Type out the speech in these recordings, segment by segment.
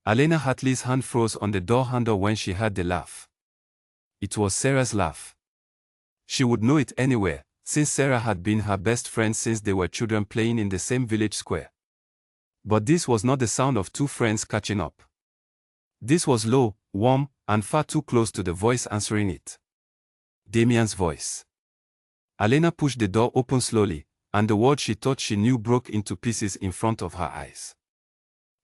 Alena Hartley's hand froze on the door handle when she heard the laugh. It was Sarah's laugh. She would know it anywhere, since Sarah had been her best friend since they were children playing in the same village square. But this was not the sound of two friends catching up. This was low, warm, and far too close to the voice answering it. Damian's voice. Alena pushed the door open slowly, and the world she thought she knew broke into pieces in front of her eyes.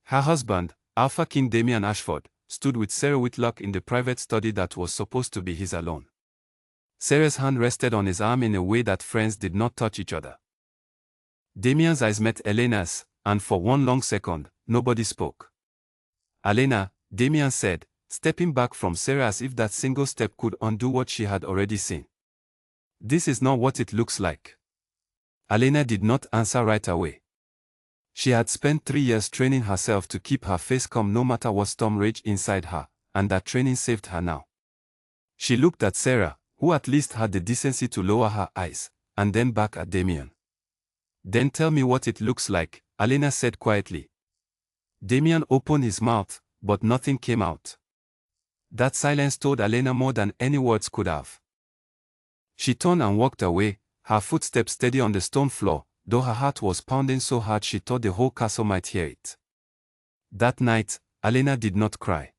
Her husband, Alpha King Damian Ashford, stood with Sarah Whitlock in the private study that was supposed to be his alone. Sarah's hand rested on his arm in a way that friends did not touch each other. Damian's eyes met Alena's, and for one long second, nobody spoke. "Alena," Damian said, stepping back from Sarah as if that single step could undo what she had already seen. "This is not what it looks like." Alena did not answer right away. She had spent 3 years training herself to keep her face calm no matter what storm raged inside her, and that training saved her now. She looked at Sarah, who at least had the decency to lower her eyes, and then back at Damian. "Then tell me what it looks like," Alena said quietly. Damian opened his mouth, but nothing came out. That silence told Alena more than any words could have. She turned and walked away, her footsteps steady on the stone floor, though her heart was pounding so hard she thought the whole castle might hear it. That night, Alena did not cry.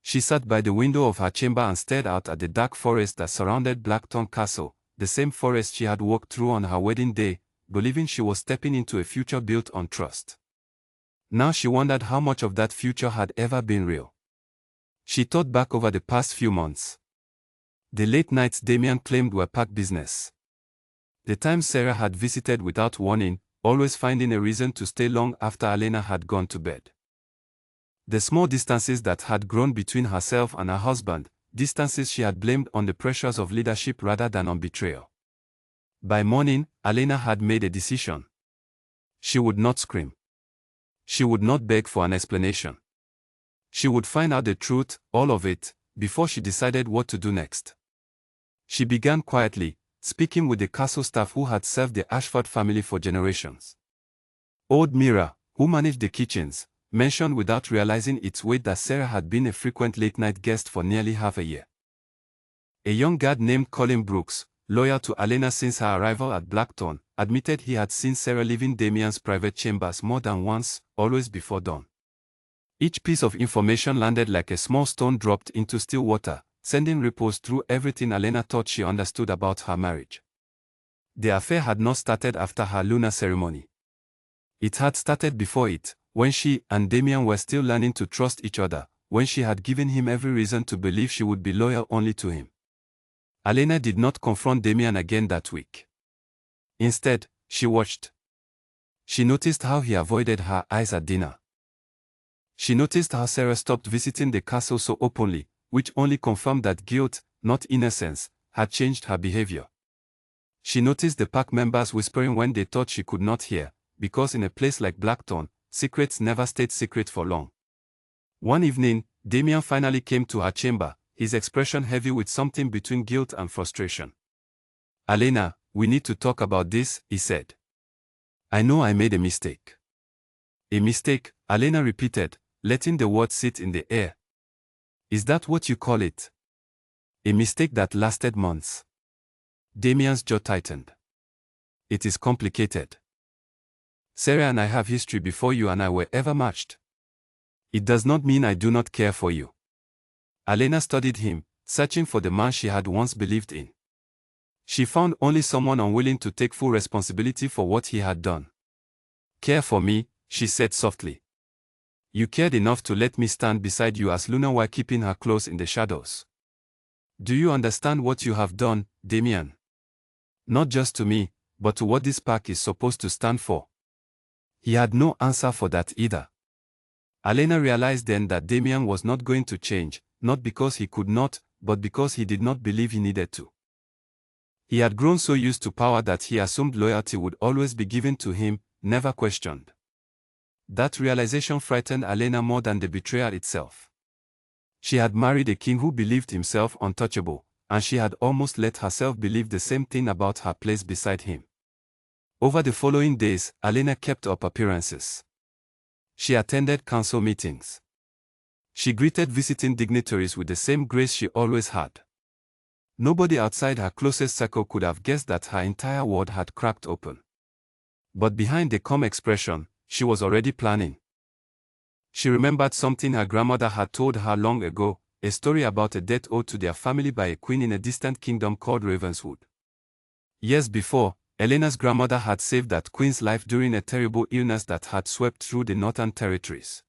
She sat by the window of her chamber and stared out at the dark forest that surrounded Blackthorn Castle, the same forest she had walked through on her wedding day, believing she was stepping into a future built on trust. Now she wondered how much of that future had ever been real. She thought back over the past few months. The late nights Damian claimed were pack business. The times Sarah had visited without warning, always finding a reason to stay long after Alena had gone to bed. The small distances that had grown between herself and her husband, distances she had blamed on the pressures of leadership rather than on betrayal. By morning, Alena had made a decision. She would not scream. She would not beg for an explanation. She would find out the truth, all of it, before she decided what to do next. She began quietly, speaking with the castle staff who had served the Ashford family for generations. Old Mira, who managed the kitchens, mentioned without realizing its weight that Sarah had been a frequent late-night guest for nearly half a year. A young guard named Colin Brooks, loyal to Alena since her arrival at Blackthorn, admitted he had seen Sarah leaving Damian's private chambers more than once, always before dawn. Each piece of information landed like a small stone dropped into still water, sending ripples through everything Alena thought she understood about her marriage. The affair had not started after her lunar ceremony. It had started before it, when she and Damian were still learning to trust each other, when she had given him every reason to believe she would be loyal only to him. Alena did not confront Damian again that week. Instead, she watched. She noticed how he avoided her eyes at dinner. She noticed how Sarah stopped visiting the castle so openly, which only confirmed that guilt, not innocence, had changed her behavior. She noticed the pack members whispering when they thought she could not hear, because in a place like Blackthorn, secrets never stayed secret for long. One evening, Damian finally came to her chamber, his expression heavy with something between guilt and frustration. "Alena, we need to talk about this," he said. "I know I made a mistake." "A mistake," Alena repeated, letting the word sit in the air. "Is that what you call it? A mistake that lasted months?" Damian's jaw tightened. "It is complicated. Sarah and I have history before you and I were ever matched. It does not mean I do not care for you." Alena studied him, searching for the man she had once believed in. She found only someone unwilling to take full responsibility for what he had done. "Care for me," she said softly. "You cared enough to let me stand beside you as Luna while keeping her close in the shadows. Do you understand what you have done, Damian? Not just to me, but to what this pack is supposed to stand for." He had no answer for that either. Alena realized then that Damian was not going to change, not because he could not, but because he did not believe he needed to. He had grown so used to power that he assumed loyalty would always be given to him, never questioned. That realization frightened Alena more than the betrayal itself. She had married a king who believed himself untouchable, and she had almost let herself believe the same thing about her place beside him. Over the following days, Alena kept up appearances. She attended council meetings. She greeted visiting dignitaries with the same grace she always had. Nobody outside her closest circle could have guessed that her entire world had cracked open. But behind the calm expression, she was already planning. She remembered something her grandmother had told her long ago, a story about a debt owed to their family by a queen in a distant kingdom called Ravenswood. Years before, Elena's grandmother had saved that queen's life during a terrible illness that had swept through the northern territories.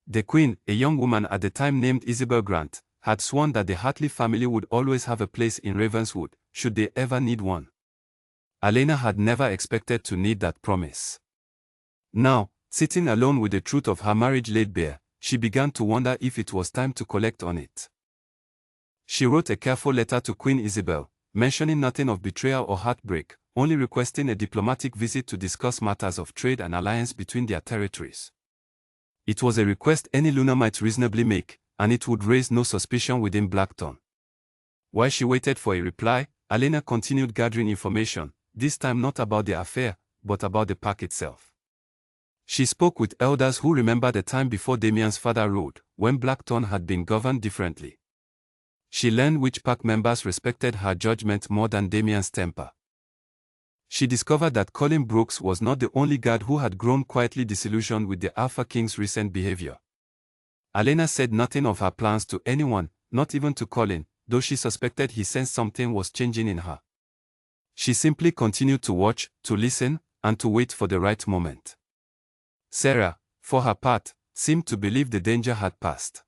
The queen, a young woman at the time named Isabel Grant, had sworn that the Hartley family would always have a place in Ravenswood, should they ever need one. Elena had never expected to need that promise. Now, sitting alone with the truth of her marriage laid bare, she began to wonder if it was time to collect on it. She wrote a careful letter to Queen Isabel, mentioning nothing of betrayal or heartbreak, only requesting a diplomatic visit to discuss matters of trade and alliance between their territories. It was a request any Luna might reasonably make, and it would raise no suspicion within Blackton. While she waited for a reply, Elena continued gathering information, this time not about the affair, but about the pack itself. She spoke with elders who remembered a time before Damien's father ruled, when Blackton had been governed differently. She learned which pack members respected her judgment more than Damien's temper. She discovered that Colin Brooks was not the only guard who had grown quietly disillusioned with the Alpha King's recent behavior. Elena said nothing of her plans to anyone, not even to Colin, though she suspected he sensed something was changing in her. She simply continued to watch, to listen, and to wait for the right moment. Sarah, for her part, seemed to believe the danger had passed.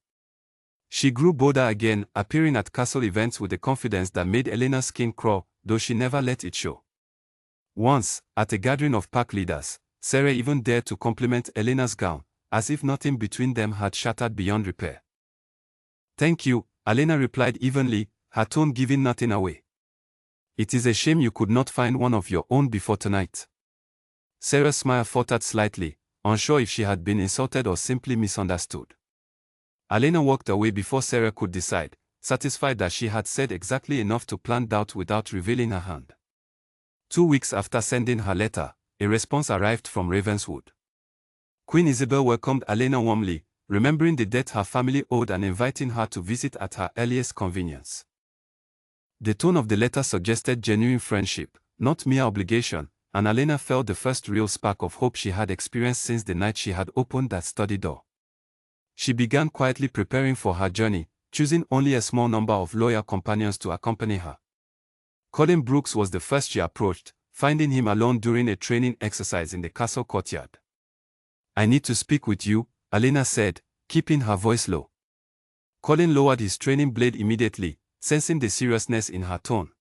She grew bolder again, appearing at castle events with a confidence that made Elena's skin crawl, though she never let it show. Once, at a gathering of pack leaders, Sarah even dared to compliment Elena's gown, as if nothing between them had shattered beyond repair. "Thank you," Elena replied evenly, her tone giving nothing away. "It is a shame you could not find one of your own before tonight." Sarah's smile faltered slightly, unsure if she had been insulted or simply misunderstood. Elena walked away before Sarah could decide, satisfied that she had said exactly enough to plant doubt without revealing her hand. 2 weeks after sending her letter, a response arrived from Ravenswood. Queen Isabel welcomed Elena warmly, remembering the debt her family owed and inviting her to visit at her earliest convenience. The tone of the letter suggested genuine friendship, not mere obligation, and Elena felt the first real spark of hope she had experienced since the night she had opened that study door. She began quietly preparing for her journey, choosing only a small number of loyal companions to accompany her. Colin Brooks was the first she approached, finding him alone during a training exercise in the castle courtyard. "I need to speak with you," Elena said, keeping her voice low. Colin lowered his training blade immediately, sensing the seriousness in her tone.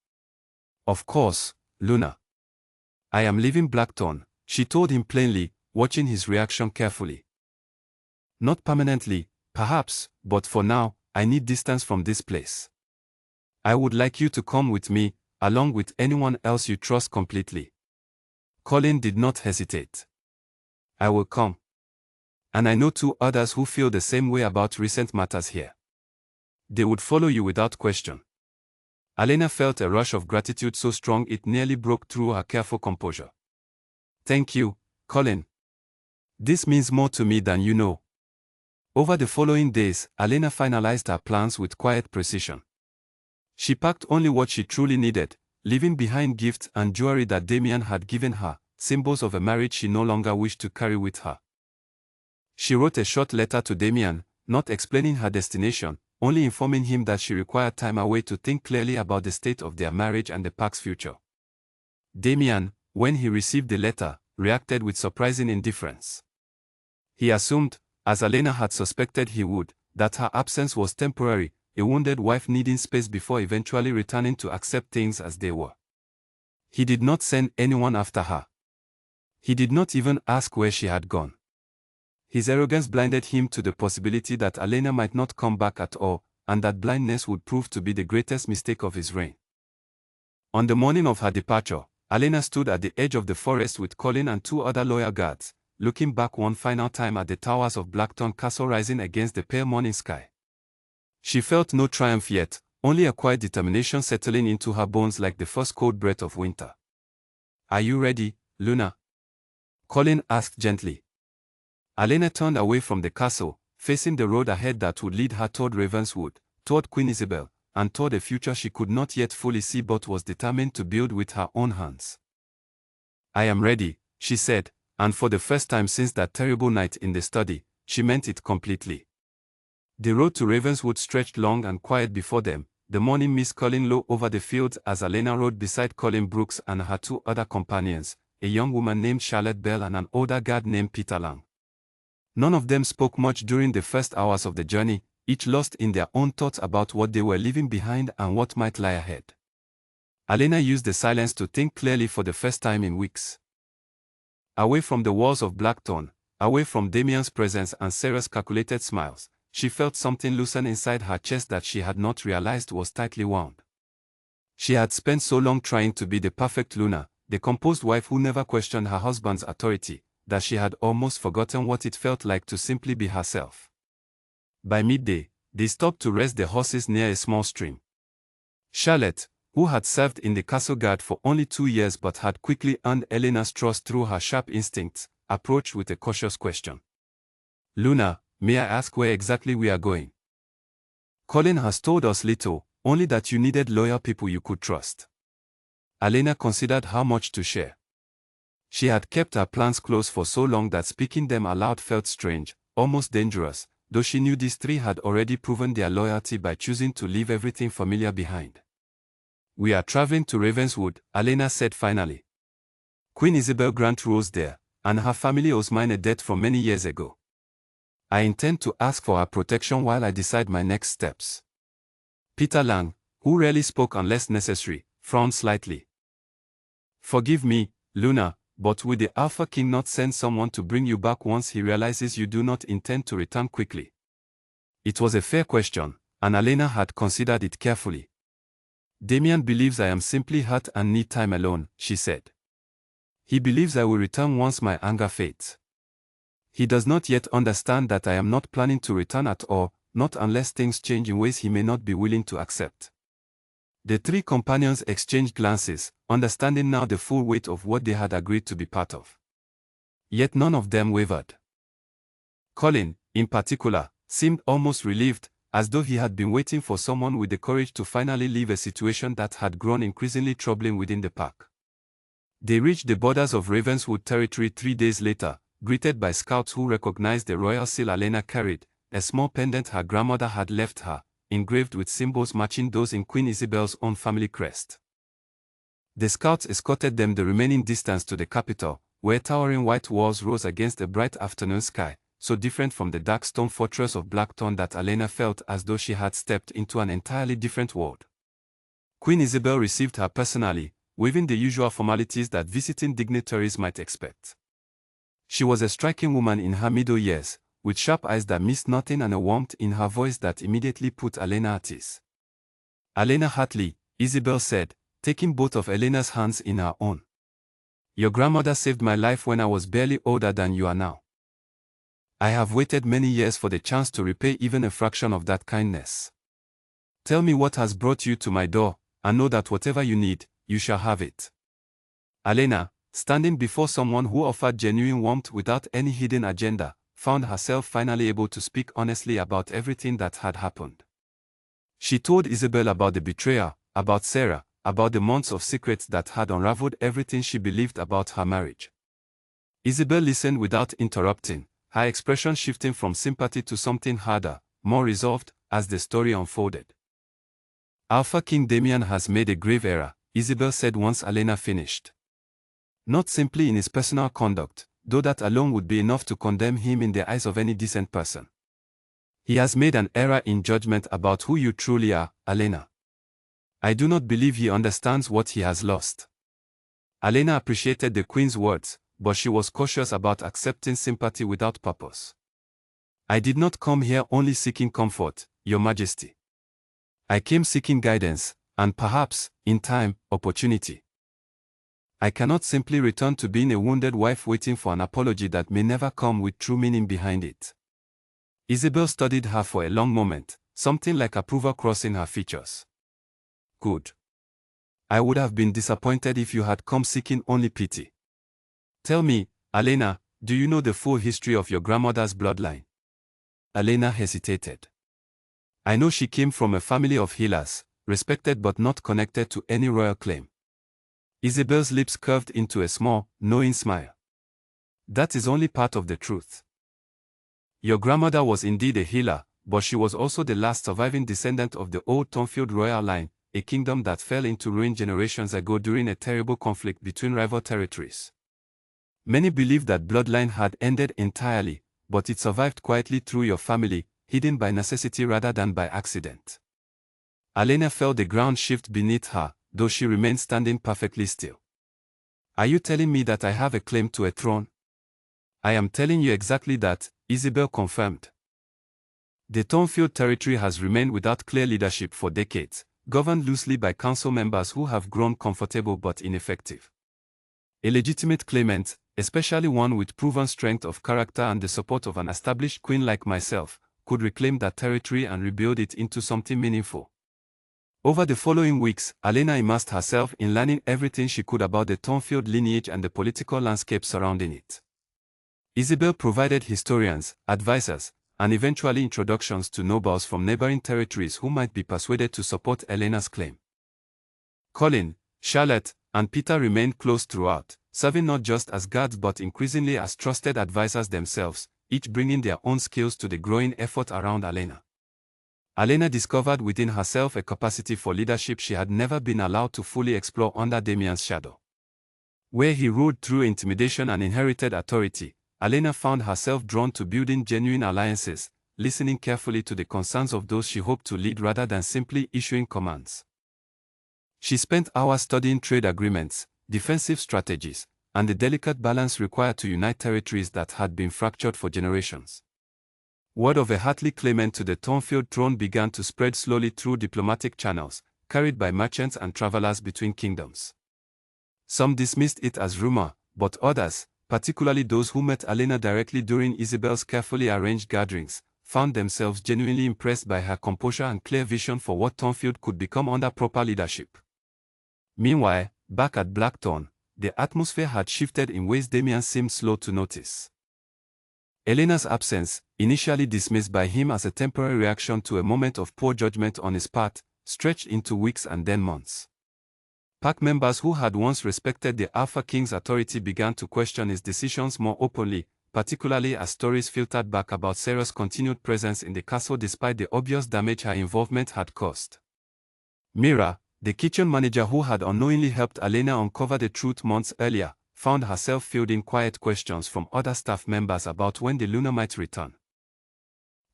"Of course, Luna. I am leaving Blackton," she told him plainly, watching his reaction carefully. "Not permanently, perhaps, but for now, I need distance from this place. I would like you to come with me, along with anyone else you trust completely." Colin did not hesitate. "I will come. And I know 2 others who feel the same way about recent matters here. They would follow you without question." Elena felt a rush of gratitude so strong it nearly broke through her careful composure. "Thank you, Colin. This means more to me than you know." Over the following days, Elena finalized her plans with quiet precision. She packed only what she truly needed, leaving behind gifts and jewelry that Damien had given her, symbols of a marriage she no longer wished to carry with her. She wrote a short letter to Damien, not explaining her destination, only informing him that she required time away to think clearly about the state of their marriage and the pack's future. Damien, when he received the letter, reacted with surprising indifference. He assumed, as Elena had suspected he would, that her absence was temporary, a wounded wife needing space before eventually returning to accept things as they were. He did not send anyone after her. He did not even ask where she had gone. His arrogance blinded him to the possibility that Elena might not come back at all, and that blindness would prove to be the greatest mistake of his reign. On the morning of her departure, Elena stood at the edge of the forest with Colin and 2 other loyal guards, looking back one final time at the towers of Blackton Castle rising against the pale morning sky. She felt no triumph yet, only a quiet determination settling into her bones like the first cold breath of winter. "Are you ready, Luna?" Colin asked gently. Elena turned away from the castle, facing the road ahead that would lead her toward Ravenswood, toward Queen Isabel, and toward a future she could not yet fully see but was determined to build with her own hands. "I am ready," she said, and for the first time since that terrible night in the study, she meant it completely. The road to Ravenswood stretched long and quiet before them, the morning mist curling low over the fields as Alena rode beside Colin Brooks and her two other companions, a young woman named Charlotte Bell and an older guard named Peter Lang. None of them spoke much during the first hours of the journey, each lost in their own thoughts about what they were leaving behind and what might lie ahead. Alena used the silence to think clearly for the first time in weeks. Away from the walls of Blackthorn, away from Damien's presence and Sarah's calculated smiles, she felt something loosen inside her chest that she had not realized was tightly wound. She had spent so long trying to be the perfect Luna, the composed wife who never questioned her husband's authority, that she had almost forgotten what it felt like to simply be herself. By midday, they stopped to rest the horses near a small stream. Charlotte, who had served in the castle guard for only 2 years but had quickly earned Elena's trust through her sharp instincts, approached with a cautious question. "Luna, may I ask where exactly we are going?" "Colin has told us little, only that you needed loyal people you could trust." Alena considered how much to share. She had kept her plans close for so long that speaking them aloud felt strange, almost dangerous, though she knew these three had already proven their loyalty by choosing to leave everything familiar behind. "We are traveling to Ravenswood," Alena said finally. "Queen Isabel Grant rules there, and her family owes mine a debt from many years ago. I intend to ask for her protection while I decide my next steps." Peter Lang, who rarely spoke unless necessary, frowned slightly. "Forgive me, Luna, but will the Alpha King not send someone to bring you back once he realizes you do not intend to return quickly?" It was a fair question, and Alena had considered it carefully. "Damien believes I am simply hurt and need time alone," she said. "He believes I will return once my anger fades. He does not yet understand that I am not planning to return at all, not unless things change in ways he may not be willing to accept." The three companions exchanged glances, understanding now the full weight of what they had agreed to be part of. Yet none of them wavered. Colin, in particular, seemed almost relieved, as though he had been waiting for someone with the courage to finally leave a situation that had grown increasingly troubling within the pack. They reached the borders of Ravenswood territory 3 days later, greeted by scouts who recognized the royal seal Alena carried, a small pendant her grandmother had left her, engraved with symbols matching those in Queen Isabel's own family crest. The scouts escorted them the remaining distance to the capital, where towering white walls rose against a bright afternoon sky, so different from the dark stone fortress of Blackthorn that Alena felt as though she had stepped into an entirely different world. Queen Isabel received her personally, waiving the usual formalities that visiting dignitaries might expect. She was a striking woman in her middle years, with sharp eyes that missed nothing and a warmth in her voice that immediately put Alena at ease. "Alena Hartley," Isabel said, taking both of Elena's hands in her own. "Your grandmother saved my life when I was barely older than you are now. I have waited many years for the chance to repay even a fraction of that kindness. Tell me what has brought you to my door, and know that whatever you need, you shall have it." Alena, standing before someone who offered genuine warmth without any hidden agenda, found herself finally able to speak honestly about everything that had happened. She told Isabel about the betrayal, about Sarah, about the months of secrets that had unraveled everything she believed about her marriage. Isabel listened without interrupting, her expression shifting from sympathy to something harder, more resolved, as the story unfolded. "Alpha King Damien has made a grave error," Isabel said once Alena finished. "Not simply in his personal conduct, though that alone would be enough to condemn him in the eyes of any decent person. He has made an error in judgment about who you truly are, Alena. I do not believe he understands what he has lost." Alena appreciated the Queen's words, but she was cautious about accepting sympathy without purpose. "I did not come here only seeking comfort, Your Majesty. I came seeking guidance, and perhaps, in time, opportunity. I cannot simply return to being a wounded wife waiting for an apology that may never come with true meaning behind it." Isabel studied her for a long moment, something like approval crossing her features. "Good. I would have been disappointed if you had come seeking only pity. Tell me, Alena, do you know the full history of your grandmother's bloodline?" Alena hesitated. I know she came from a family of healers, respected but not connected to any royal claim. Isabel's lips curved into a small, knowing smile. That is only part of the truth. Your grandmother was indeed a healer, but she was also the last surviving descendant of the old Thornfield royal line, a kingdom that fell into ruin generations ago during a terrible conflict between rival territories. Many believe that bloodline had ended entirely, but it survived quietly through your family, hidden by necessity rather than by accident. Alena felt the ground shift beneath her, though she remained standing perfectly still. Are you telling me that I have a claim to a throne? I am telling you exactly that, Isabel confirmed. The Thornfield territory has remained without clear leadership for decades, governed loosely by council members who have grown comfortable but ineffective. A legitimate claimant, especially one with proven strength of character and the support of an established queen like myself, could reclaim that territory and rebuild it into something meaningful. Over the following weeks, Alena immersed herself in learning everything she could about the Thornfield lineage and the political landscape surrounding it. Isabel provided historians, advisors, and eventually introductions to nobles from neighboring territories who might be persuaded to support Alena's claim. Colin, Charlotte, and Peter remained close throughout, serving not just as guards but increasingly as trusted advisors themselves, each bringing their own skills to the growing effort around Alena. Alena discovered within herself a capacity for leadership she had never been allowed to fully explore under Damien's shadow. Where he ruled through intimidation and inherited authority, Alena found herself drawn to building genuine alliances, listening carefully to the concerns of those she hoped to lead rather than simply issuing commands. She spent hours studying trade agreements, defensive strategies, and the delicate balance required to unite territories that had been fractured for generations. Word of a Hartley claimant to the Thornfield throne began to spread slowly through diplomatic channels, carried by merchants and travelers between kingdoms. Some dismissed it as rumor, but others, particularly those who met Alena directly during Isabel's carefully arranged gatherings, found themselves genuinely impressed by her composure and clear vision for what Thornfield could become under proper leadership. Meanwhile, back at Blackthorn, the atmosphere had shifted in ways Damien seemed slow to notice. Elena's absence, initially dismissed by him as a temporary reaction to a moment of poor judgment on his part, stretched into weeks and then months. Pack members who had once respected the Alpha King's authority began to question his decisions more openly, particularly as stories filtered back about Sarah's continued presence in the castle despite the obvious damage her involvement had caused. Mira, the kitchen manager who had unknowingly helped Alena uncover the truth months earlier, found herself fielding quiet questions from other staff members about when the Luna might return.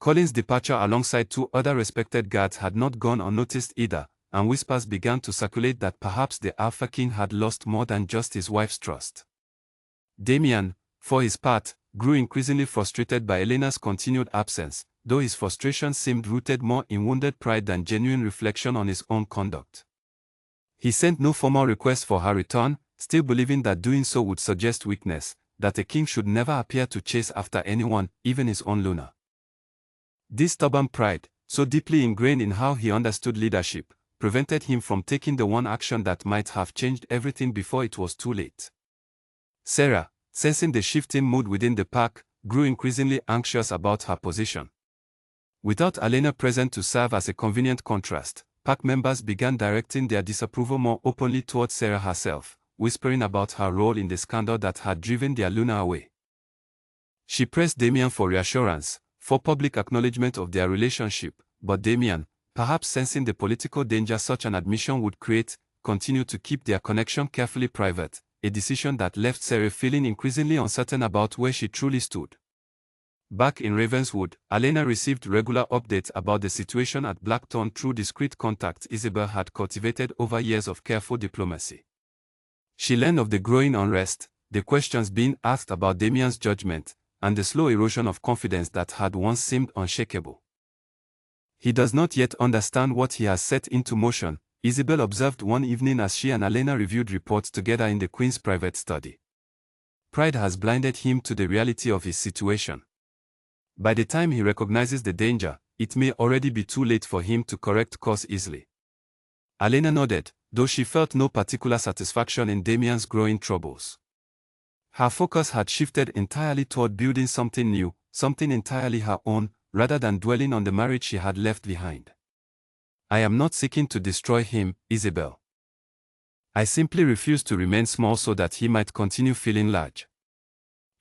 Colin's departure alongside two other respected guards had not gone unnoticed either, and whispers began to circulate that perhaps the Alpha King had lost more than just his wife's trust. Damien, for his part, grew increasingly frustrated by Elena's continued absence, though his frustration seemed rooted more in wounded pride than genuine reflection on his own conduct. He sent no formal request for her return, still believing that doing so would suggest weakness, that a king should never appear to chase after anyone, even his own Luna. This stubborn pride, so deeply ingrained in how he understood leadership, prevented him from taking the one action that might have changed everything before it was too late. Sarah, sensing the shifting mood within the pack, grew increasingly anxious about her position. Without Alena present to serve as a convenient contrast, pack members began directing their disapproval more openly towards Sarah herself, whispering about her role in the scandal that had driven their Luna away. She pressed Damien for reassurance, for public acknowledgement of their relationship, but Damien, perhaps sensing the political danger such an admission would create, continued to keep their connection carefully private, a decision that left Sarah feeling increasingly uncertain about where she truly stood. Back in Ravenswood, Alena received regular updates about the situation at Blackthorn through discreet contacts Isabel had cultivated over years of careful diplomacy. She learned of the growing unrest, the questions being asked about Damien's judgment, and the slow erosion of confidence that had once seemed unshakable. He does not yet understand what he has set into motion, Isabel observed one evening as she and Alena reviewed reports together in the Queen's private study. Pride has blinded him to the reality of his situation. By the time he recognizes the danger, it may already be too late for him to correct course easily. Alena nodded, though she felt no particular satisfaction in Damien's growing troubles. Her focus had shifted entirely toward building something new, something entirely her own, rather than dwelling on the marriage she had left behind. I am not seeking to destroy him, Isabel. I simply refuse to remain small so that he might continue feeling large.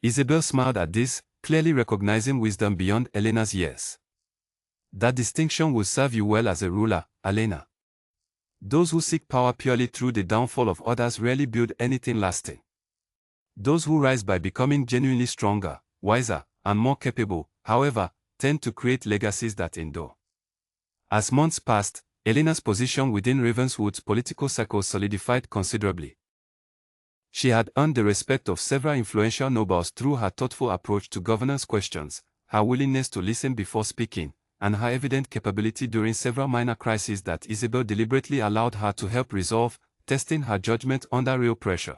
Isabel smiled at this, clearly recognizing wisdom beyond Elena's years. That distinction will serve you well as a ruler, Elena. Those who seek power purely through the downfall of others rarely build anything lasting. Those who rise by becoming genuinely stronger, wiser, and more capable, however, tend to create legacies that endure. As months passed, Elena's position within Ravenswood's political circles solidified considerably. She had earned the respect of several influential nobles through her thoughtful approach to governance questions, her willingness to listen before speaking, and her evident capability during several minor crises that Isabel deliberately allowed her to help resolve, testing her judgment under real pressure.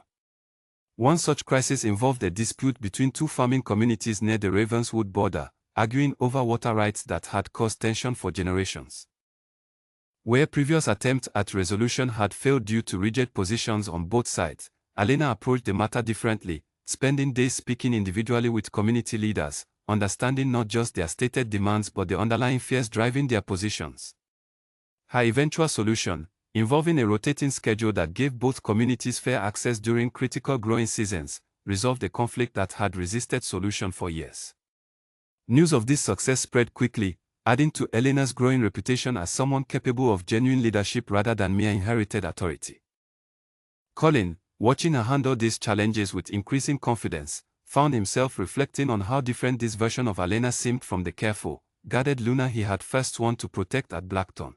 One such crisis involved a dispute between two farming communities near the Ravenswood border, arguing over water rights that had caused tension for generations. Where previous attempts at resolution had failed due to rigid positions on both sides, Elena approached the matter differently, spending days speaking individually with community leaders, understanding not just their stated demands but the underlying fears driving their positions. Her eventual solution, involving a rotating schedule that gave both communities fair access during critical growing seasons, resolved a conflict that had resisted solution for years. News of this success spread quickly, adding to Elena's growing reputation as someone capable of genuine leadership rather than mere inherited authority. Colin, watching her handle these challenges with increasing confidence, found himself reflecting on how different this version of Elena seemed from the careful, guarded Luna he had first sworn to protect at Blackthorn.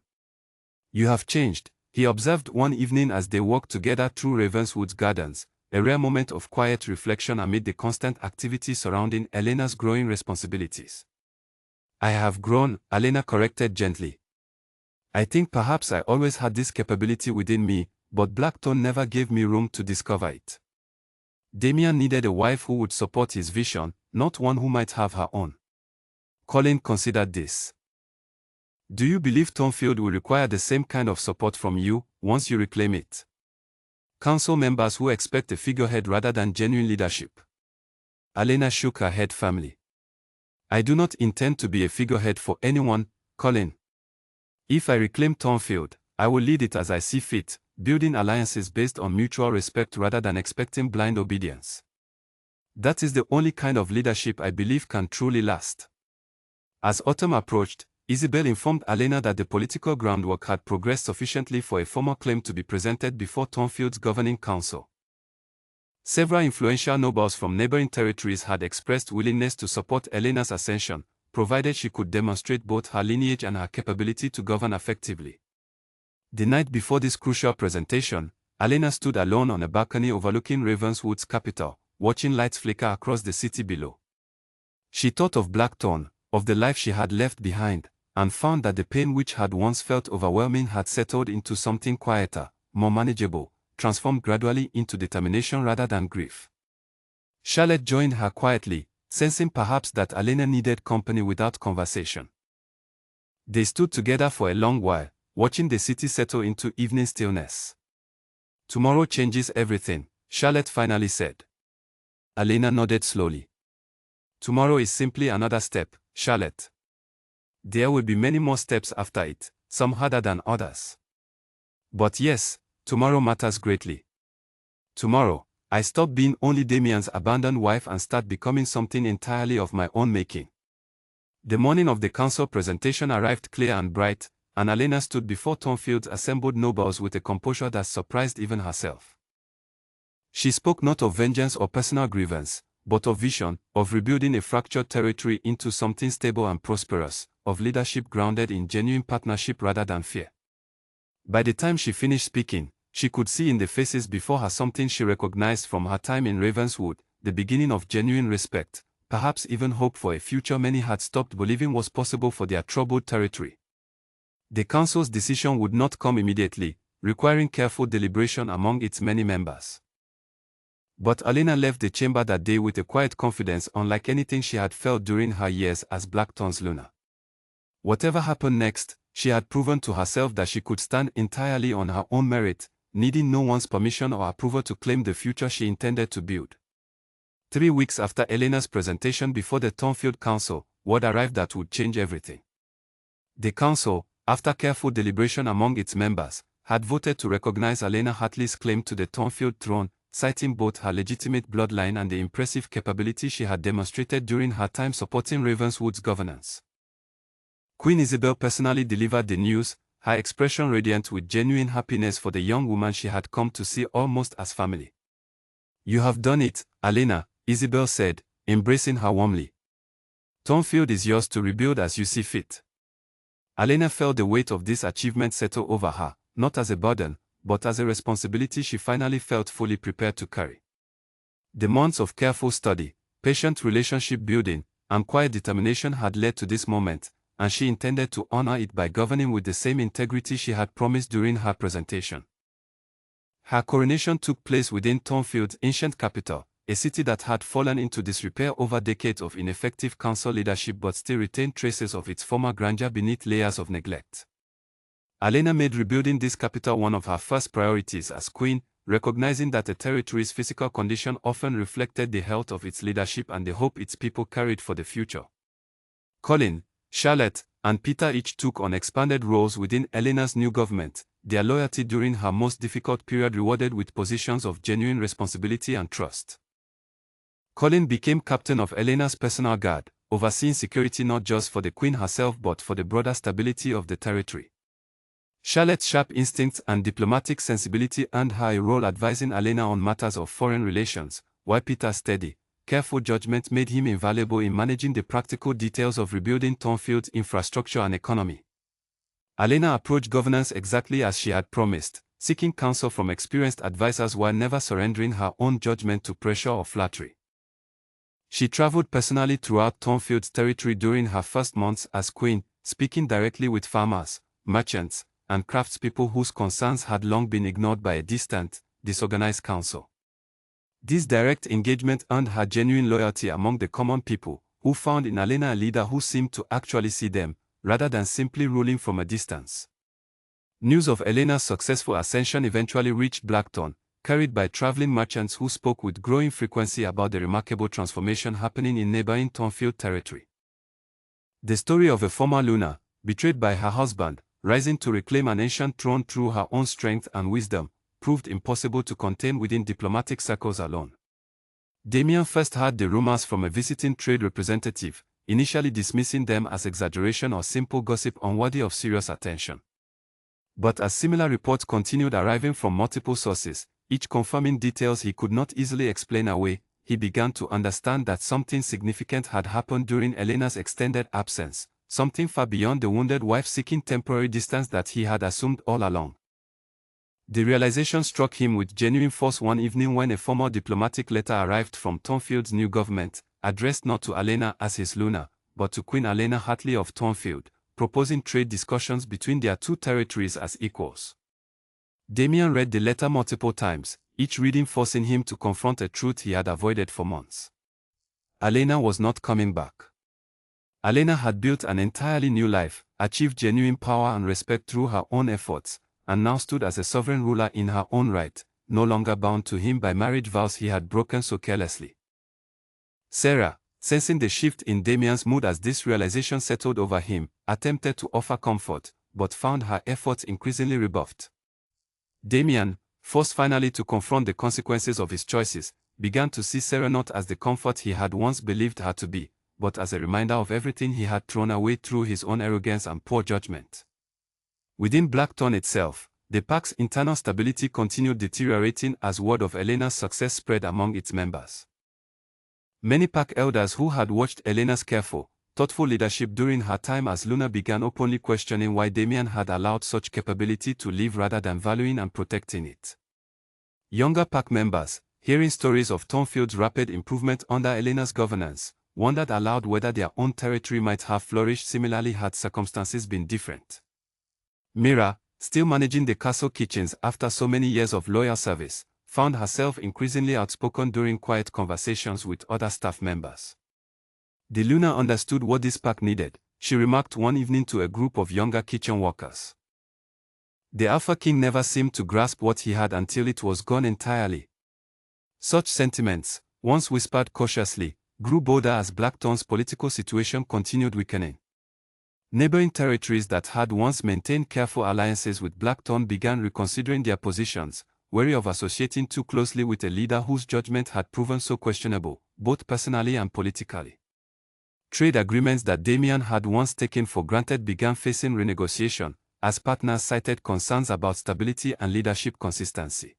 "You have changed," he observed one evening as they walked together through Ravenswood's gardens, a rare moment of quiet reflection amid the constant activity surrounding Elena's growing responsibilities. "I have grown," Elena corrected gently. "I think perhaps I always had this capability within me, but Blackthorn never gave me room to discover it." Damien needed a wife who would support his vision, not one who might have her own. Colin considered this. "Do you believe Thornfield will require the same kind of support from you, once you reclaim it? Council members who expect a figurehead rather than genuine leadership." Elena shook her head firmly. "I do not intend to be a figurehead for anyone, Colin. If I reclaim Thornfield, I will lead it as I see fit, building alliances based on mutual respect rather than expecting blind obedience. That is the only kind of leadership I believe can truly last." As autumn approached, Isabel informed Elena that the political groundwork had progressed sufficiently for a formal claim to be presented before Thornfield's governing council. Several influential nobles from neighboring territories had expressed willingness to support Elena's ascension, provided she could demonstrate both her lineage and her capability to govern effectively. The night before this crucial presentation, Elena stood alone on a balcony overlooking Ravenswood's capital, watching lights flicker across the city below. She thought of Blackthorn, of the life she had left behind, and found that the pain which had once felt overwhelming had settled into something quieter, more manageable, transformed gradually into determination rather than grief. Charlotte joined her quietly, sensing perhaps that Elena needed company without conversation. They stood together for a long while, watching the city settle into evening stillness. "Tomorrow changes everything," Charlotte finally said. Elena nodded slowly. "Tomorrow is simply another step, Charlotte. There will be many more steps after it, some harder than others. But yes, tomorrow matters greatly. Tomorrow, I stop being only Damien's abandoned wife and start becoming something entirely of my own making." The morning of the council presentation arrived clear and bright, and Elena stood before Thornfield's assembled nobles with a composure that surprised even herself. She spoke not of vengeance or personal grievance, but of vision, of rebuilding a fractured territory into something stable and prosperous, of leadership grounded in genuine partnership rather than fear. By the time she finished speaking, she could see in the faces before her something she recognized from her time in Ravenswood, the beginning of genuine respect, perhaps even hope for a future many had stopped believing was possible for their troubled territory. The council's decision would not come immediately, requiring careful deliberation among its many members. But Elena left the chamber that day with a quiet confidence unlike anything she had felt during her years as Blackthorn's Luna. Whatever happened next, she had proven to herself that she could stand entirely on her own merit, needing no one's permission or approval to claim the future she intended to build. 3 weeks after Elena's presentation before the Thornfield Council, word arrived that would change everything. The council, after careful deliberation among its members, had voted to recognize Alena Hartley's claim to the Thornfield throne, citing both her legitimate bloodline and the impressive capability she had demonstrated during her time supporting Ravenswood's governance. Queen Isabel personally delivered the news, her expression radiant with genuine happiness for the young woman she had come to see almost as family. "You have done it, Alena," Isabel said, embracing her warmly. "Thornfield is yours to rebuild as you see fit." Alena felt the weight of this achievement settle over her, not as a burden, but as a responsibility she finally felt fully prepared to carry. The months of careful study, patient relationship building, and quiet determination had led to this moment, and she intended to honor it by governing with the same integrity she had promised during her presentation. Her coronation took place within Thornfield's ancient capital, a city that had fallen into disrepair over decades of ineffective council leadership but still retained traces of its former grandeur beneath layers of neglect. Alena made rebuilding this capital one of her first priorities as queen, recognizing that a territory's physical condition often reflected the health of its leadership and the hope its people carried for the future. Colin, Charlotte, and Peter each took on expanded roles within Elena's new government, their loyalty during her most difficult period rewarded with positions of genuine responsibility and trust. Colin became captain of Elena's personal guard, overseeing security not just for the queen herself but for the broader stability of the territory. Charlotte's sharp instincts and diplomatic sensibility earned her a role advising Alena on matters of foreign relations, while Peter's steady, careful judgment made him invaluable in managing the practical details of rebuilding Thornfield's infrastructure and economy. Alena approached governance exactly as she had promised, seeking counsel from experienced advisors while never surrendering her own judgment to pressure or flattery. She traveled personally throughout Thornfield's territory during her first months as queen, speaking directly with farmers, merchants, and craftspeople whose concerns had long been ignored by a distant, disorganized council. This direct engagement earned her genuine loyalty among the common people, who found in Alena a leader who seemed to actually see them, rather than simply ruling from a distance. News of Elena's successful ascension eventually reached Blackthorn, carried by traveling merchants who spoke with growing frequency about the remarkable transformation happening in neighboring Thornfield territory. The story of a former Luna, betrayed by her husband, rising to reclaim an ancient throne through her own strength and wisdom, proved impossible to contain within diplomatic circles alone. Damien first heard the rumors from a visiting trade representative, initially dismissing them as exaggeration or simple gossip unworthy of serious attention. But as similar reports continued arriving from multiple sources, each confirming details he could not easily explain away, he began to understand that something significant had happened during Elena's extended absence, something far beyond the wounded wife seeking temporary distance that he had assumed all along. The realization struck him with genuine force one evening when a formal diplomatic letter arrived from Thornfield's new government, addressed not to Alena as his Luna, but to Queen Alena Hartley of Thornfield, proposing trade discussions between their two territories as equals. Damien read the letter multiple times, each reading forcing him to confront a truth he had avoided for months. Alena was not coming back. Alena had built an entirely new life, achieved genuine power and respect through her own efforts, and now stood as a sovereign ruler in her own right, no longer bound to him by marriage vows he had broken so carelessly. Sarah, sensing the shift in Damien's mood as this realization settled over him, attempted to offer comfort, but found her efforts increasingly rebuffed. Damien, forced finally to confront the consequences of his choices, began to see Sarah not as the comfort he had once believed her to be, but as a reminder of everything he had thrown away through his own arrogance and poor judgment. Within Blackthorn itself, the pack's internal stability continued deteriorating as word of Elena's success spread among its members. Many pack elders who had watched Elena's careful, thoughtful leadership during her time as Luna began openly questioning why Damien had allowed such capability to live rather than valuing and protecting it. Younger pack members, hearing stories of Thornfield's rapid improvement under Elena's governance, wondered aloud whether their own territory might have flourished similarly had circumstances been different. Mira, still managing the castle kitchens after so many years of loyal service, found herself increasingly outspoken during quiet conversations with other staff members. The Luna understood what this pack needed, she remarked one evening to a group of younger kitchen workers. The Alpha King never seemed to grasp what he had until it was gone entirely. Such sentiments, once whispered cautiously, grew bolder as Blackton's political situation continued weakening. Neighboring territories that had once maintained careful alliances with Blackton began reconsidering their positions, wary of associating too closely with a leader whose judgment had proven so questionable, both personally and politically. Trade agreements that Damien had once taken for granted began facing renegotiation, as partners cited concerns about stability and leadership consistency.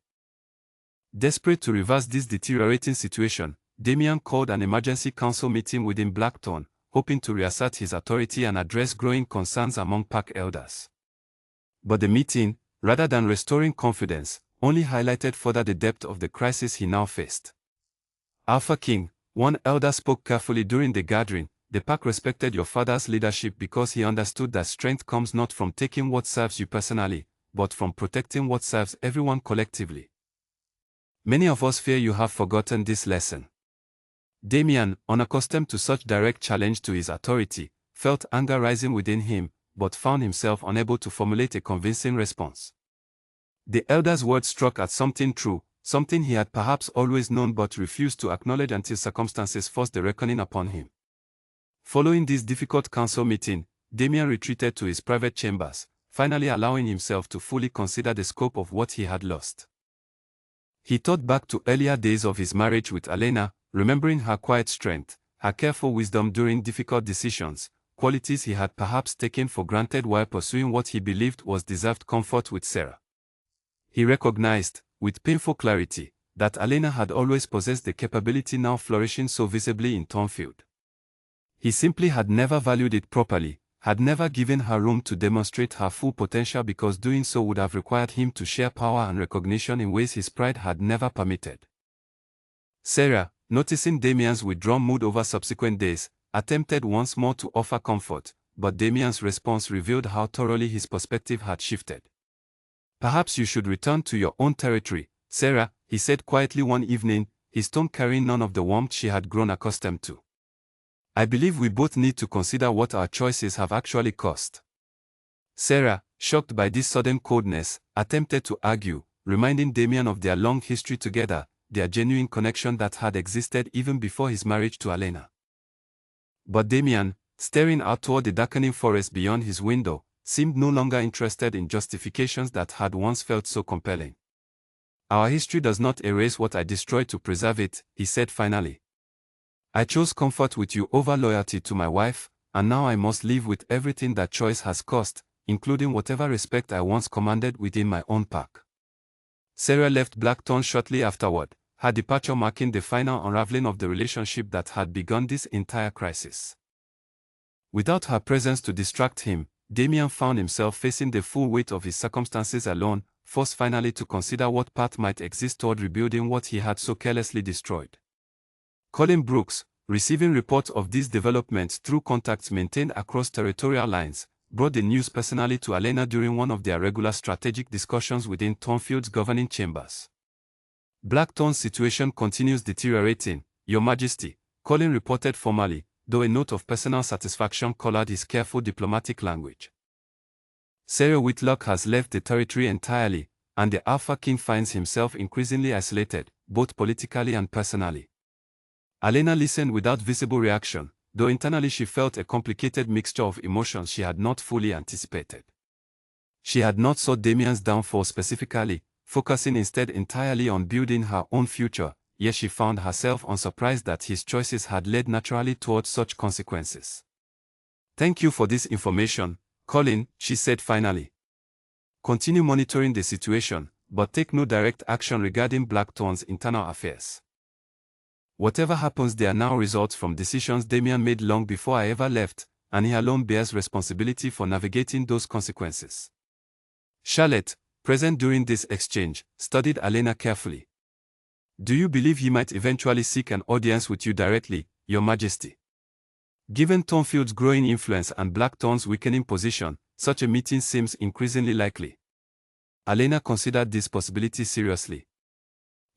Desperate to reverse this deteriorating situation, Damien called an emergency council meeting within Blackton, hoping to reassert his authority and address growing concerns among pack elders. But the meeting, rather than restoring confidence, only highlighted further the depth of the crisis he now faced. Alpha King, one elder spoke carefully during the gathering, the pack respected your father's leadership because he understood that strength comes not from taking what serves you personally, but from protecting what serves everyone collectively. Many of us fear you have forgotten this lesson. Damien, unaccustomed to such direct challenge to his authority, felt anger rising within him, but found himself unable to formulate a convincing response. The elder's words struck at something true, something he had perhaps always known but refused to acknowledge until circumstances forced the reckoning upon him. Following this difficult council meeting, Damien retreated to his private chambers, finally allowing himself to fully consider the scope of what he had lost. He thought back to earlier days of his marriage with Elena, remembering her quiet strength, her careful wisdom during difficult decisions, qualities he had perhaps taken for granted while pursuing what he believed was deserved comfort with Sarah. He recognized, with painful clarity, that Elena had always possessed the capability now flourishing so visibly in Thornfield. He simply had never valued it properly, had never given her room to demonstrate her full potential because doing so would have required him to share power and recognition in ways his pride had never permitted. Sarah, noticing Damien's withdrawn mood over subsequent days, attempted once more to offer comfort, but Damien's response revealed how thoroughly his perspective had shifted. "Perhaps you should return to your own territory, Sarah," he said quietly one evening, his tone carrying none of the warmth she had grown accustomed to. "I believe we both need to consider what our choices have actually cost." Sarah, shocked by this sudden coldness, attempted to argue, reminding Damien of their long history together, their genuine connection that had existed even before his marriage to Elena. But Damien, staring out toward the darkening forest beyond his window, seemed no longer interested in justifications that had once felt so compelling. "Our history does not erase what I destroyed to preserve it," he said finally. "I chose comfort with you over loyalty to my wife, and now I must live with everything that choice has cost, including whatever respect I once commanded within my own pack." Sarah left Blackton shortly afterward, her departure marking the final unraveling of the relationship that had begun this entire crisis. Without her presence to distract him, Damien found himself facing the full weight of his circumstances alone, forced finally to consider what path might exist toward rebuilding what he had so carelessly destroyed. Colin Brooks, receiving reports of these developments through contacts maintained across territorial lines, brought the news personally to Elena during one of their regular strategic discussions within Thornfield's governing chambers. "Blackton's situation continues deteriorating, Your Majesty," Colin reported formally, though a note of personal satisfaction colored his careful diplomatic language. "Sarah Whitlock has left the territory entirely, and the Alpha King finds himself increasingly isolated, both politically and personally." Elena listened without visible reaction, though internally she felt a complicated mixture of emotions she had not fully anticipated. She had not sought Damien's downfall specifically, focusing instead entirely on building her own future, yet she found herself unsurprised that his choices had led naturally towards such consequences. "Thank you for this information, Colin," she said finally. "Continue monitoring the situation, but take no direct action regarding Blackton's internal affairs. Whatever happens there now results from decisions Damien made long before I ever left, and he alone bears responsibility for navigating those consequences." Charlotte, present during this exchange, studied Elena carefully. "Do you believe he might eventually seek an audience with you directly, Your Majesty? Given Thornfield's growing influence and Blackton's weakening position, such a meeting seems increasingly likely." Elena considered this possibility seriously.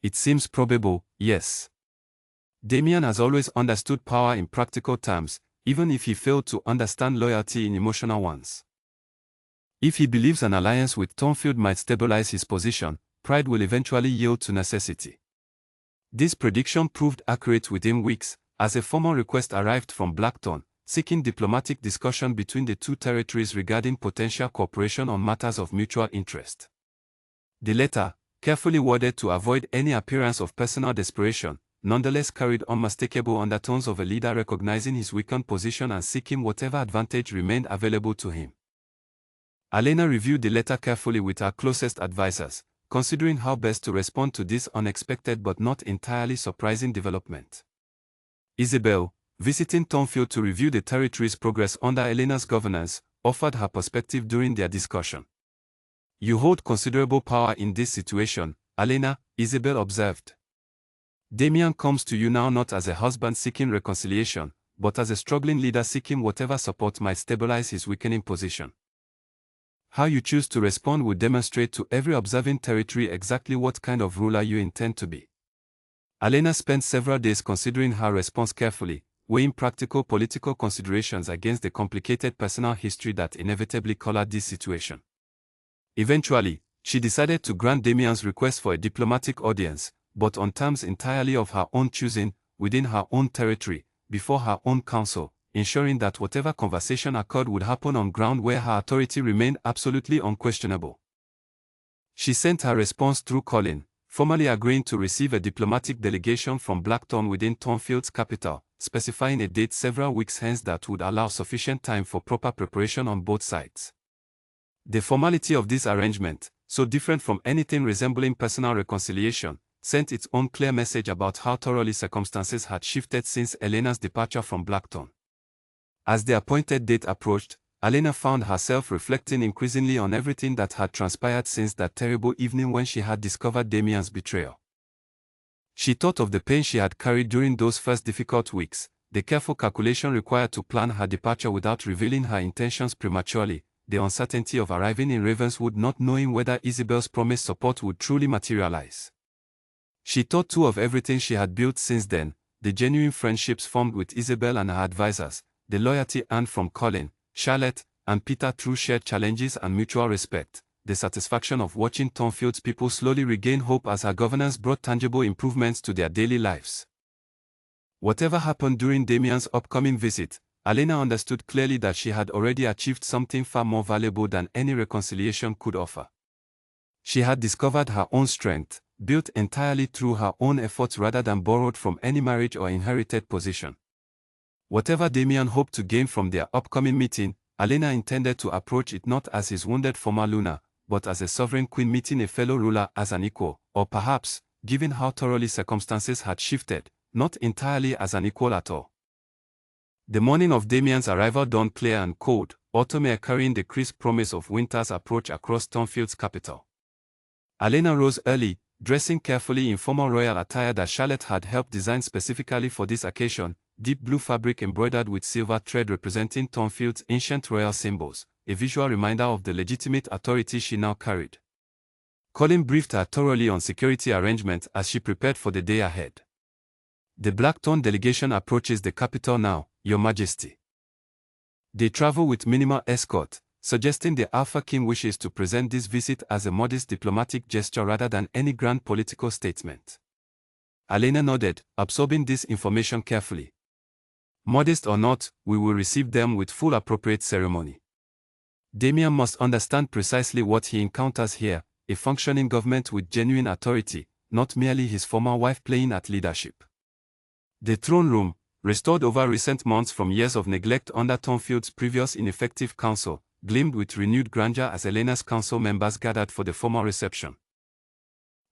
"It seems probable, yes. Damien has always understood power in practical terms, even if he failed to understand loyalty in emotional ones. If he believes an alliance with Thornfield might stabilize his position, pride will eventually yield to necessity." This prediction proved accurate within weeks, as a formal request arrived from Blackthorn, seeking diplomatic discussion between the two territories regarding potential cooperation on matters of mutual interest. The letter, carefully worded to avoid any appearance of personal desperation, nonetheless carried unmistakable undertones of a leader recognizing his weakened position and seeking whatever advantage remained available to him. Alena reviewed the letter carefully with her closest advisors, considering how best to respond to this unexpected but not entirely surprising development. Isabel, visiting Thornfield to review the territory's progress under Elena's governance, offered her perspective during their discussion. "You hold considerable power in this situation, Alena," Isabel observed. "Damien comes to you now not as a husband seeking reconciliation, but as a struggling leader seeking whatever support might stabilize his weakening position. How you choose to respond will demonstrate to every observing territory exactly what kind of ruler you intend to be." Alena spent several days considering her response carefully, weighing practical political considerations against the complicated personal history that inevitably colored this situation. Eventually, she decided to grant Damien's request for a diplomatic audience, but on terms entirely of her own choosing, within her own territory, before her own council, ensuring that whatever conversation occurred would happen on ground where her authority remained absolutely unquestionable. She sent her response through Colin, formally agreeing to receive a diplomatic delegation from Blackthorn within Thornfield's capital, specifying a date several weeks hence that would allow sufficient time for proper preparation on both sides. The formality of this arrangement, so different from anything resembling personal reconciliation, sent its own clear message about how thoroughly circumstances had shifted since Elena's departure from Blackthorn. As the appointed date approached, Alena found herself reflecting increasingly on everything that had transpired since that terrible evening when she had discovered Damien's betrayal. She thought of the pain she had carried during those first difficult weeks, the careful calculation required to plan her departure without revealing her intentions prematurely, the uncertainty of arriving in Ravenswood not knowing whether Isabel's promised support would truly materialize. She thought too of everything she had built since then, the genuine friendships formed with Isabel and her advisors, the loyalty earned from Colin, Charlotte, and Peter through shared challenges and mutual respect, the satisfaction of watching Thornfield's people slowly regain hope as her governance brought tangible improvements to their daily lives. Whatever happened during Damien's upcoming visit, Alena understood clearly that she had already achieved something far more valuable than any reconciliation could offer. She had discovered her own strength, built entirely through her own efforts rather than borrowed from any marriage or inherited position. Whatever Damien hoped to gain from their upcoming meeting, Alena intended to approach it not as his wounded former Luna, but as a sovereign queen meeting a fellow ruler as an equal, or perhaps, given how thoroughly circumstances had shifted, not entirely as an equal at all. The morning of Damien's arrival dawned clear and cold, autumn air carrying the crisp promise of winter's approach across Thornfield's capital. Alena rose early, dressing carefully in formal royal attire that Charlotte had helped design specifically for this occasion, deep blue fabric embroidered with silver thread representing Thornfield's ancient royal symbols, a visual reminder of the legitimate authority she now carried. Colin briefed her thoroughly on security arrangements as she prepared for the day ahead. "The Blackthorn delegation approaches the capital now, Your Majesty. They travel with minimal escort, suggesting the Alpha King wishes to present this visit as a modest diplomatic gesture rather than any grand political statement." Alena nodded, absorbing this information carefully. "Modest or not, we will receive them with full appropriate ceremony. Damien must understand precisely what he encounters here, a functioning government with genuine authority, not merely his former wife playing at leadership." The throne room, restored over recent months from years of neglect under Thornfield's previous ineffective council, gleamed with renewed grandeur as Elena's council members gathered for the formal reception.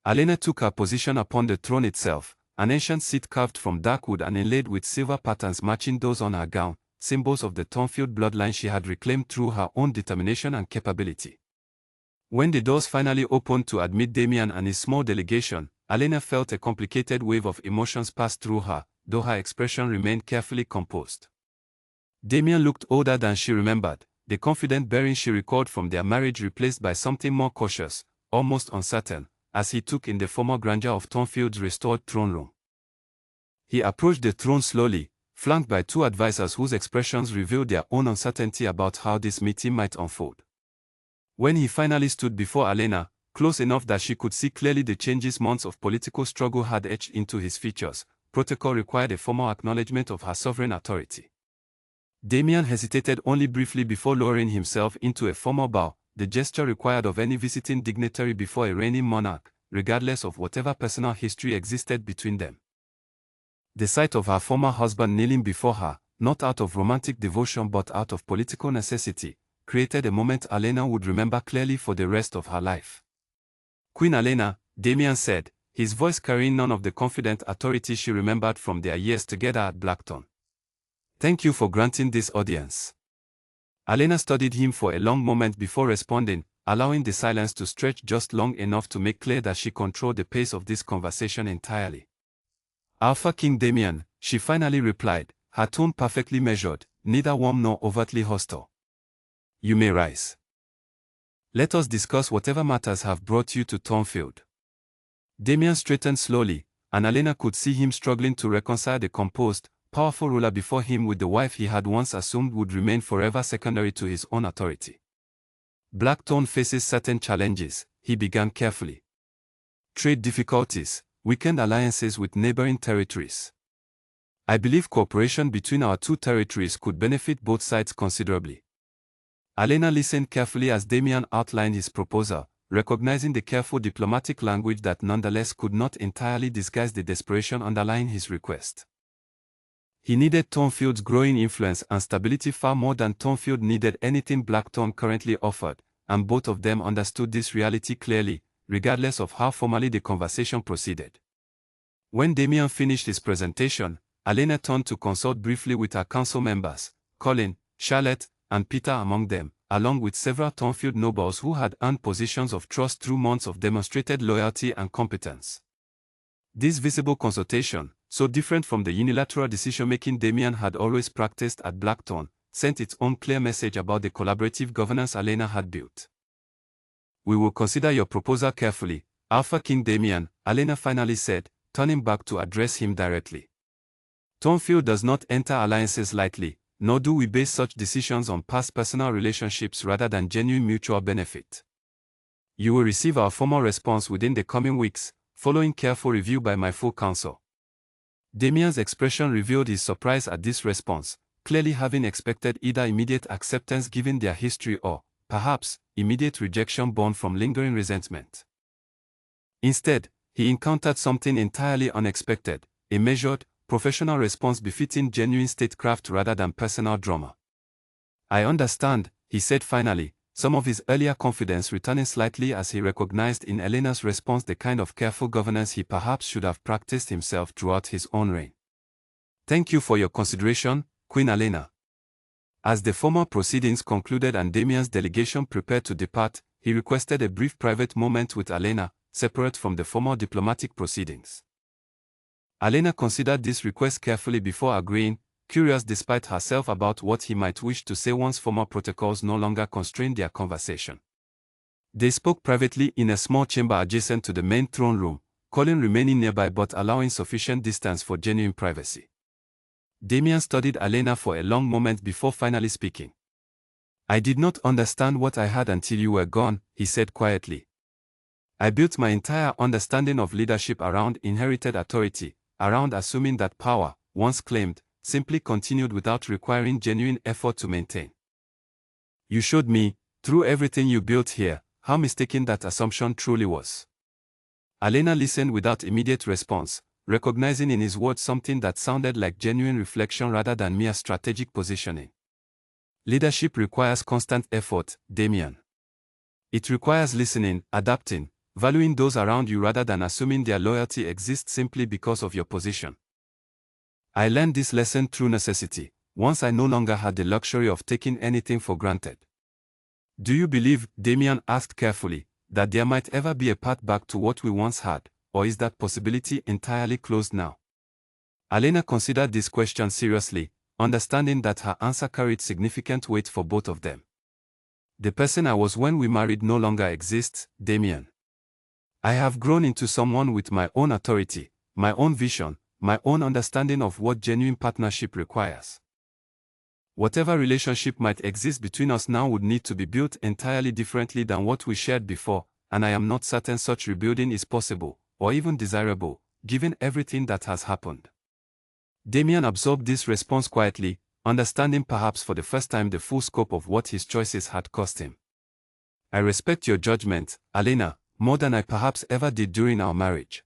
Alena took her position upon the throne itself, an ancient seat carved from dark wood and inlaid with silver patterns matching those on her gown, symbols of the Thornfield bloodline she had reclaimed through her own determination and capability. When the doors finally opened to admit Damien and his small delegation, Alena felt a complicated wave of emotions pass through her, though her expression remained carefully composed. Damien looked older than she remembered, the confident bearing she recalled from their marriage replaced by something more cautious, almost uncertain, as he took in the former grandeur of Thornfield's restored throne room. He approached the throne slowly, flanked by two advisors whose expressions revealed their own uncertainty about how this meeting might unfold. When he finally stood before Alena, close enough that she could see clearly the changes months of political struggle had etched into his features, protocol required a formal acknowledgement of her sovereign authority. Damien hesitated only briefly before lowering himself into a formal bow, the gesture required of any visiting dignitary before a reigning monarch, regardless of whatever personal history existed between them. The sight of her former husband kneeling before her, not out of romantic devotion but out of political necessity, created a moment Alena would remember clearly for the rest of her life. "Queen Alena," Damien said, his voice carrying none of the confident authority she remembered from their years together at Blackthorn. "Thank you for granting this audience." Alena studied him for a long moment before responding, allowing the silence to stretch just long enough to make clear that she controlled the pace of this conversation entirely. "Alpha King Damien," she finally replied, her tone perfectly measured, neither warm nor overtly hostile. "You may rise. Let us discuss whatever matters have brought you to Thornfield." Damien straightened slowly, and Alena could see him struggling to reconcile the composed, powerful ruler before him with the wife he had once assumed would remain forever secondary to his own authority. "Blackthorn faces certain challenges," he began carefully. "Trade difficulties, weakened alliances with neighboring territories. I believe cooperation between our two territories could benefit both sides considerably." Alena listened carefully as Damien outlined his proposal, recognizing the careful diplomatic language that nonetheless could not entirely disguise the desperation underlying his request. He needed Thornfield's growing influence and stability far more than Thornfield needed anything Blackthorn currently offered, and both of them understood this reality clearly, regardless of how formally the conversation proceeded. When Damien finished his presentation, Alena turned to consult briefly with her council members, Colin, Charlotte, and Peter among them, along with several Thornfield nobles who had earned positions of trust through months of demonstrated loyalty and competence. This visible consultation, so different from the unilateral decision-making Damien had always practiced at Blackthorn, sent its own clear message about the collaborative governance Alena had built. "We will consider your proposal carefully, Alpha King Damien," Alena finally said, turning back to address him directly. "Thornfield does not enter alliances lightly, nor do we base such decisions on past personal relationships rather than genuine mutual benefit. You will receive our formal response within the coming weeks, following careful review by my full council." Damien's expression revealed his surprise at this response, clearly having expected either immediate acceptance given their history or, perhaps, immediate rejection born from lingering resentment. Instead, he encountered something entirely unexpected, a measured, professional response befitting genuine statecraft rather than personal drama. "I understand," he said finally, some of his earlier confidence returning slightly as he recognized in Alena's response the kind of careful governance he perhaps should have practiced himself throughout his own reign. "Thank you for your consideration, Queen Alena." As the formal proceedings concluded and Damien's delegation prepared to depart, he requested a brief private moment with Alena, separate from the formal diplomatic proceedings. Alena considered this request carefully before agreeing, curious despite herself about what he might wish to say once formal protocols no longer constrained their conversation. They spoke privately in a small chamber adjacent to the main throne room, Colin remaining nearby but allowing sufficient distance for genuine privacy. Damien studied Alena for a long moment before finally speaking. "I did not understand what I had until you were gone," he said quietly. "I built my entire understanding of leadership around inherited authority, around assuming that power, once claimed, simply continued without requiring genuine effort to maintain. You showed me, through everything you built here, how mistaken that assumption truly was." Alena listened without immediate response, recognizing in his words something that sounded like genuine reflection rather than mere strategic positioning. "Leadership requires constant effort, Damien. It requires listening, adapting, valuing those around you rather than assuming their loyalty exists simply because of your position. I learned this lesson through necessity, once I no longer had the luxury of taking anything for granted." "Do you believe," Damien asked carefully, "that there might ever be a path back to what we once had, or is that possibility entirely closed now?" Alena considered this question seriously, understanding that her answer carried significant weight for both of them. "The person I was when we married no longer exists, Damien. I have grown into someone with my own authority, my own vision, my own understanding of what genuine partnership requires. Whatever relationship might exist between us now would need to be built entirely differently than what we shared before, and I am not certain such rebuilding is possible, or even desirable, given everything that has happened." Damien absorbed this response quietly, understanding perhaps for the first time the full scope of what his choices had cost him. I respect your judgment, Alena, more than I perhaps ever did during our marriage.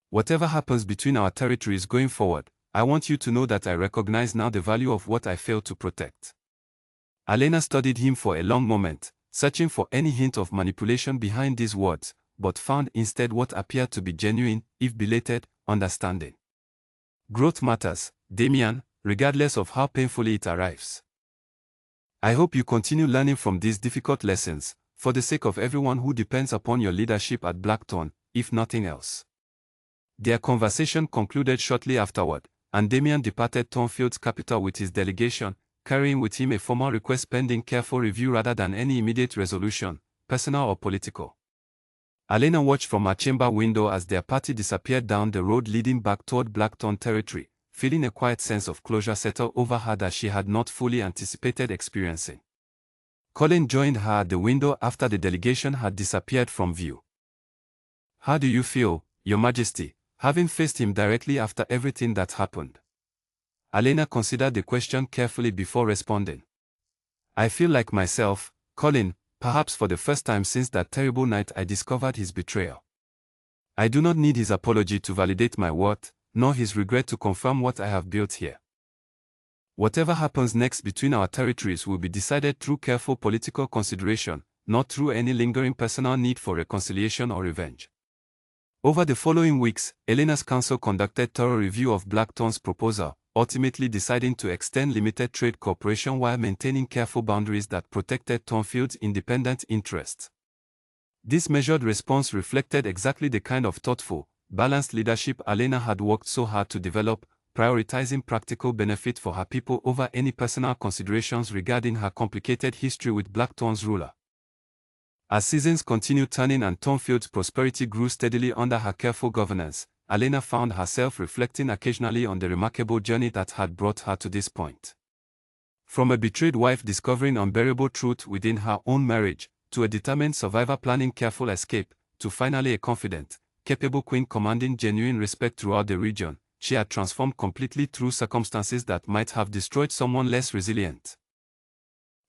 Whatever happens between our territories going forward, I want you to know that I recognize now the value of what I failed to protect. Alena studied him for a long moment, searching for any hint of manipulation behind these words, but found instead what appeared to be genuine, if belated, understanding. Growth matters, Damien, regardless of how painfully it arrives. I hope you continue learning from these difficult lessons, for the sake of everyone who depends upon your leadership at Blackthorn, if nothing else. Their conversation concluded shortly afterward, and Damien departed Thornfield's capital with his delegation, carrying with him a formal request pending careful review rather than any immediate resolution, personal or political. Alena watched from her chamber window as their party disappeared down the road leading back toward Blackthorn territory, feeling a quiet sense of closure settle over her that she had not fully anticipated experiencing. Colin joined her at the window after the delegation had disappeared from view. "How do you feel, Your Majesty, having faced him directly after everything that happened?" Alena considered the question carefully before responding. "I feel like myself, Colin, perhaps for the first time since that terrible night I discovered his betrayal. I do not need his apology to validate my worth, nor his regret to confirm what I have built here. Whatever happens next between our territories will be decided through careful political consideration, not through any lingering personal need for reconciliation or revenge." Over the following weeks, Elena's council conducted thorough review of Blackthorn's proposal, ultimately deciding to extend limited trade cooperation while maintaining careful boundaries that protected Thornfield's independent interests. This measured response reflected exactly the kind of thoughtful, balanced leadership Alena had worked so hard to develop, prioritizing practical benefit for her people over any personal considerations regarding her complicated history with Blackthorn's ruler. As seasons continued turning and Thornfield's prosperity grew steadily under her careful governance, Alena found herself reflecting occasionally on the remarkable journey that had brought her to this point. From a betrayed wife discovering unbearable truth within her own marriage, to a determined survivor planning careful escape, to finally a confident, capable queen commanding genuine respect throughout the region, she had transformed completely through circumstances that might have destroyed someone less resilient.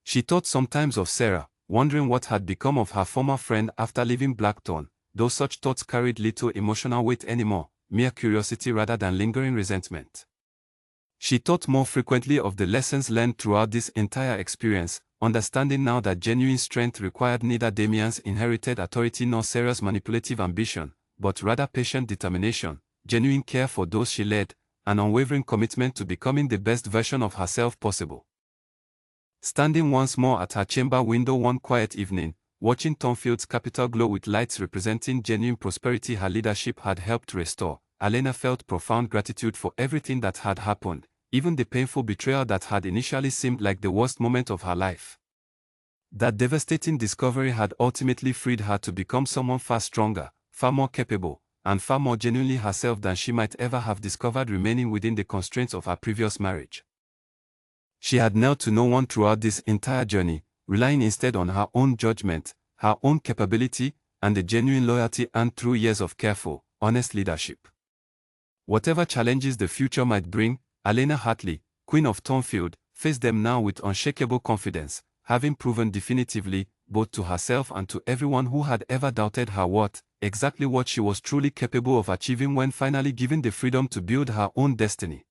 She thought sometimes of Sarah, wondering what had become of her former friend after leaving Blackthorn, though such thoughts carried little emotional weight anymore, mere curiosity rather than lingering resentment. She thought more frequently of the lessons learned throughout this entire experience, understanding now that genuine strength required neither Damien's inherited authority nor Sarah's manipulative ambition, but rather patient determination, genuine care for those she led, an unwavering commitment to becoming the best version of herself possible. Standing once more at her chamber window one quiet evening, watching Thornfield's capital glow with lights representing genuine prosperity her leadership had helped restore, Alena felt profound gratitude for everything that had happened, even the painful betrayal that had initially seemed like the worst moment of her life. That devastating discovery had ultimately freed her to become someone far stronger, far more capable, and far more genuinely herself than she might ever have discovered remaining within the constraints of her previous marriage. She had knelt to no one throughout this entire journey, relying instead on her own judgment, her own capability, and the genuine loyalty earned through years of careful, honest leadership. Whatever challenges the future might bring, Alena Hartley, Queen of Thornfield, faced them now with unshakable confidence, having proven definitively, both to herself and to everyone who had ever doubted her worth, exactly what she was truly capable of achieving when finally given the freedom to build her own destiny.